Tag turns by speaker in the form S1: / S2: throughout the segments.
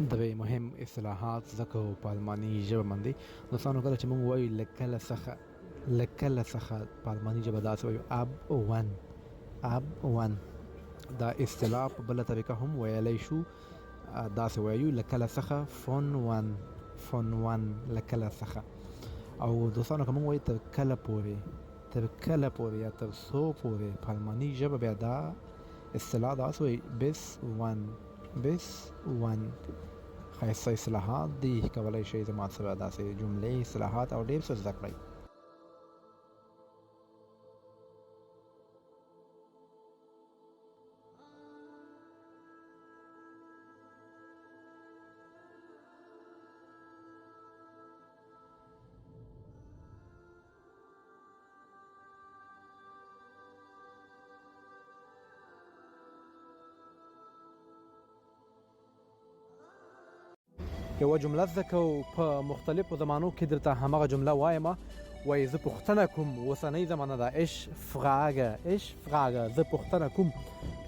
S1: دوی مهم اصطلاحات زکه په الماني ژبه باندې دوستانو کله چې موږ وایو لکله څخه په الماني ژبه داسې وایو اب ون دا اصطلاح په بله طریقه هم ویلی شو داسې وایو لکله څخه فون ون لکله څخه او دوستانو که موږ وایو تر کله پورې یا تر څو پورې په الماني ژبه بیا دا اصطلاح داسې وایي بیس ون ښایسته اصطلاحات دي کولی شئ زما سره داسې جملې اصطلاحات او ډېر څه زده کړئ یوه جمله زده کوو په مختلفو زمانو کې درته همغه جمله وایم وایي زه پوښتنه کوم اوسنۍ زمانه ده ich frage زه پوښتنه کوم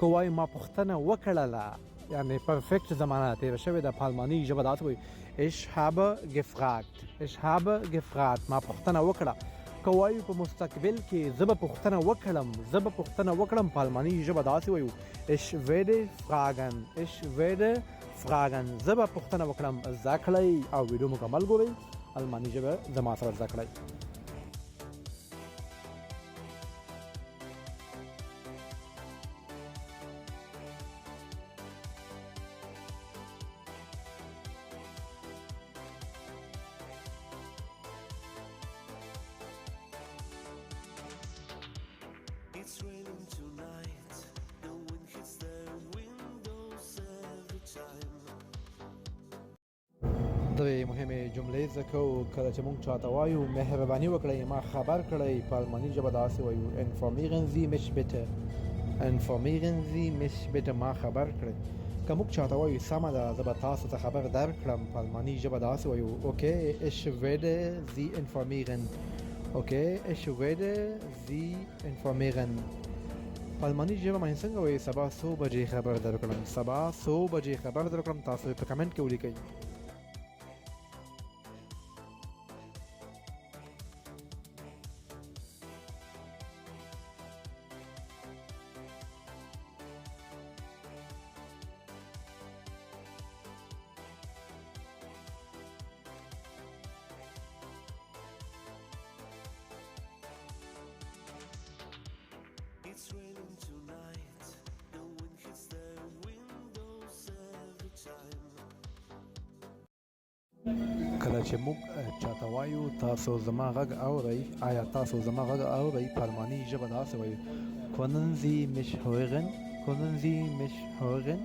S1: که وایو ما پوښتنه وکړله یعنې پرفیکټ زمانه تېره شوې ده په الماني ژبه داسې وایي ich habe gefragt ما پوښتنه وکړه که وایو په مستقبل کې زه به پوښتنه وکړم په الماني ژبه داسې وایو ich werde fragen زه به پوښتنه وکړم زده کړئ او ویډیو مکمل ګورئ الماني ژبه زما سره زده کړئ
S2: It's raining tonight, the wind hits the windows every time.
S1: درې مهمې جملې زده کوو کله چې موږ چاته وایو مهرباني وکړئ ما خبر کړئ په الماني ژبه داسې وایو informieren Sie mich bitte ما خبر کړئ که موږ چاته وایو سمه ده زه به تاسو ته خبر درکړم په الماني ژبه داسې وایو okay ich werde Sie informieren په الماني ژبه باندې څنګه وایي سبا څو بجې خبر درکړم تاسو په کمنټ کې ولیکئ
S2: It's raining tonight, the wind hits the windows every time.
S1: کله چې موږ چاته وایو تاسو زما غږ اورئ آیا تاسو زما غږ اورئ په الماني ژبه داسې وایو können Sie mich hören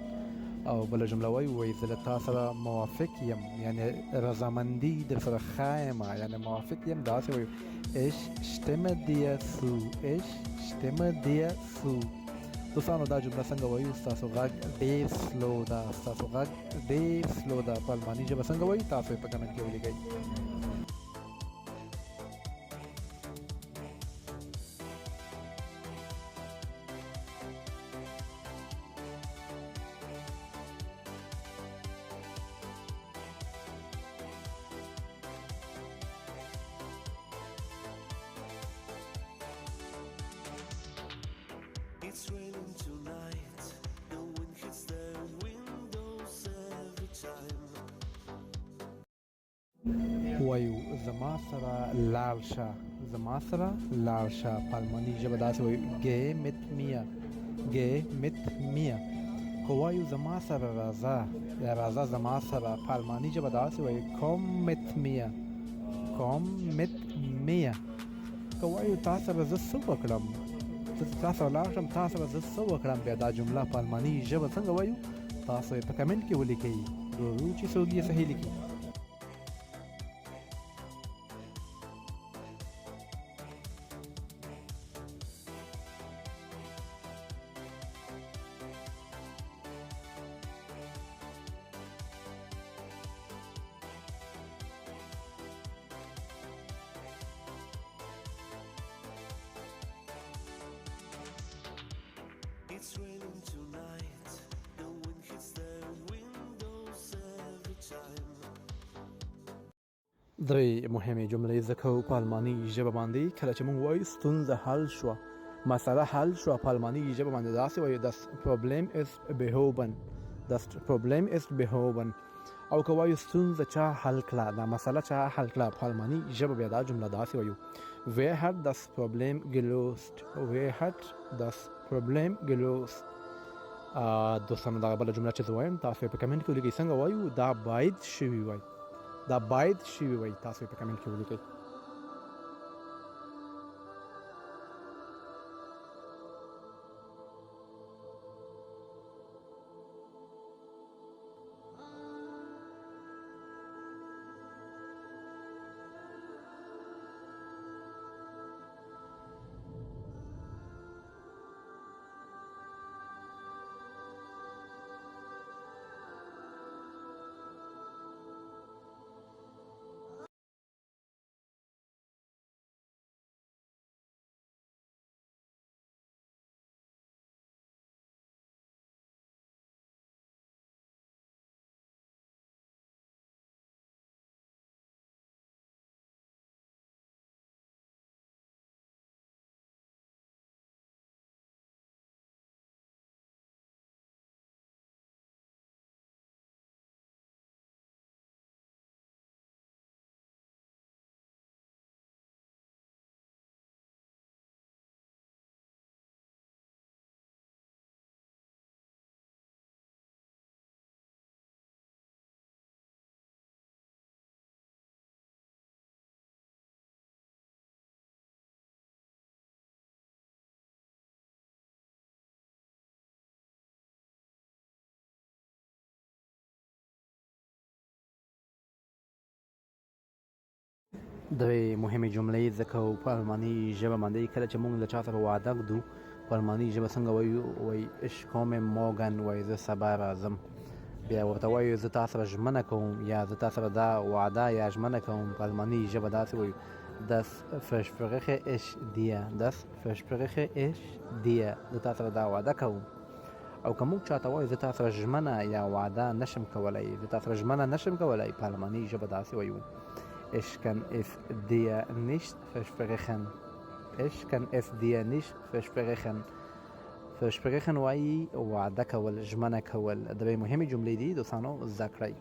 S1: او بله جمله وایي زه له تا سره موافق یم یعنې رضامندي در سره ښایم یعنې موافق یم داسې وایو ich stimme dir zu دوستانو دا جمله څنګه وایو ستاسو غږ ډېر سلو ده په الماني ژبه څنګه وایي تاسو یې په کمنټ کې ولیکئ
S2: It's raining tonight, the wind hits the windows every time.
S1: وایو زما سره لاړ شه په الماني ژبه داسې وایو geh mit mir که وایو زما سره راځه زما سره په الماني ژبه داسې وایو komm mit mir که وایو تا سره زه څه وکړم تا سره لاړ شم تا سره زه څه وکړم بیا دا جمله په الماني ژبه څنګه وایو تاسو یې په کمنټ کې ولیکئ ګورو چې څوک یې صحیح لیکي
S2: It's raining tonight, the wind hits the windows every
S1: درې مهمې جملې زده کوو په الماني ژبه باندې. کله چې موږ وایو ستونزه حل شوه، مسله حل شوه، په الماني ژبه باندې داسې وایو das Problem ist behoben. das Problem ist behoben. او که وایو ستونزه چا حل کړه، دا مسله چا حل کړه، په الماني ژبه بیا دا جمله داسې وایو wer hat das Problem gelöst. wer hat das Problem gelöst. دوستانو دغه بله جمله چې زه وایم تاسو یې په کمنټ کې ولیکئ څنګه وایو. دا باید شوي وای، دا باید شوي وای، تاسو یې په کمنټ کې ولیکئ. درې مهمې جملې زده کوو په الماني ژبه باندې. کله چې موږ له چا سره وعده ږدو په الماني ژبه څنګه وایو؟ وایي ich komme morgen. وایي زه سبا راځم. بیا ورته وایو زه تا سره ژمنه کوم، یا زه تا سره دا وعده یا ژمنه کوم، په الماني ژبه داسې وایو das verspreche ich dir. das verspreche ich dir. زه تا سره دا وعده کوم. او که موږ چاته وایو زه تا سره ژمنه یا وعده نشم کولی، زه تا سره ژمنه نشم کولی، په الماني ژبه داسې وایو ich kann es dir nicht versprechen. ich kann es dir nicht versprechen. versprechen وایي وعده کول، ژمنه کول. درې مهمې جملې دي دوستانو، زده کړئ.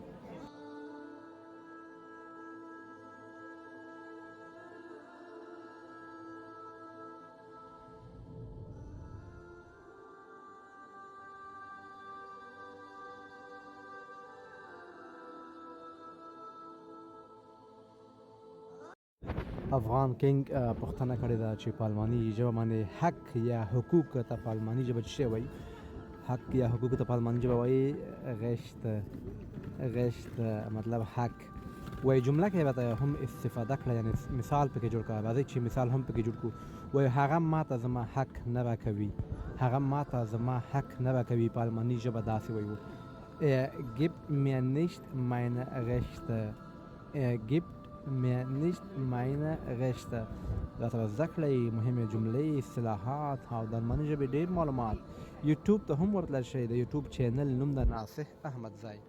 S1: افغان کینګ پوښتنه کړې ده چې په الماني ژبه باندې حق یا حقوق ته په الماني ژبه څه وایي؟ حق یا حقوق ته په الماني ژبه وایي recht. recht مطلب حق. وایي جمله کې به هم استفاده کړه، یعنی مثال پکې جوړ کړه. راځئ چې مثال هم پکې جوړ کړو. وایي هغه ماته زما حق نه راکوي. هغه ماته زما حق نه راکوي، په الماني ژبه داسې وایو er gibt mir nicht meine Rechte. er gibt mir nicht meine Rechte. دا سره زده کړئ مهمې جملې، اصطلاحات او د الماني ژبې ډېر معلومات. یوټیوب ته هم ورتللی شئ. د یوټیوب چینل نوم د ناصح احمدزی.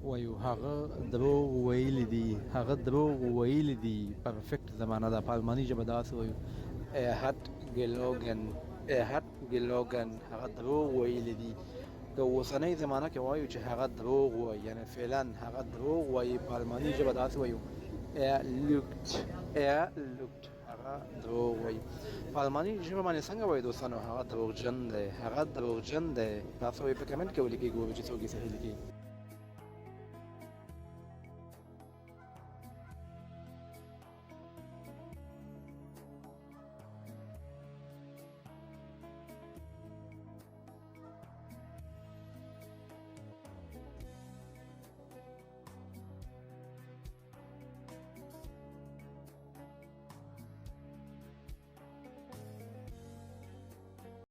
S1: وایو هغه دروغ ویلي دي. هغه دروغ ویلي دي پرفیکټ زمانه ده، په الماني ژبه داسې وایو er hat gelogen. er hat gelogen. هغه دروغ ویلي دي. که اوسنۍ زمانه کې وایو چې هغه دروغ وایي، یعنی فعلا هغه دروغ وایي، په الماني ژبه داسې وایو er lügt. er lügt. هغه دروغ وایي. په الماني ژبه باندې څنګه وایي دوستانو؟ هغه دروغجن دی. هغه دروغجن دی. تاسو یې په کمنټ کې ولیکئ، ګورو چې څوک یې صحیح لیکي.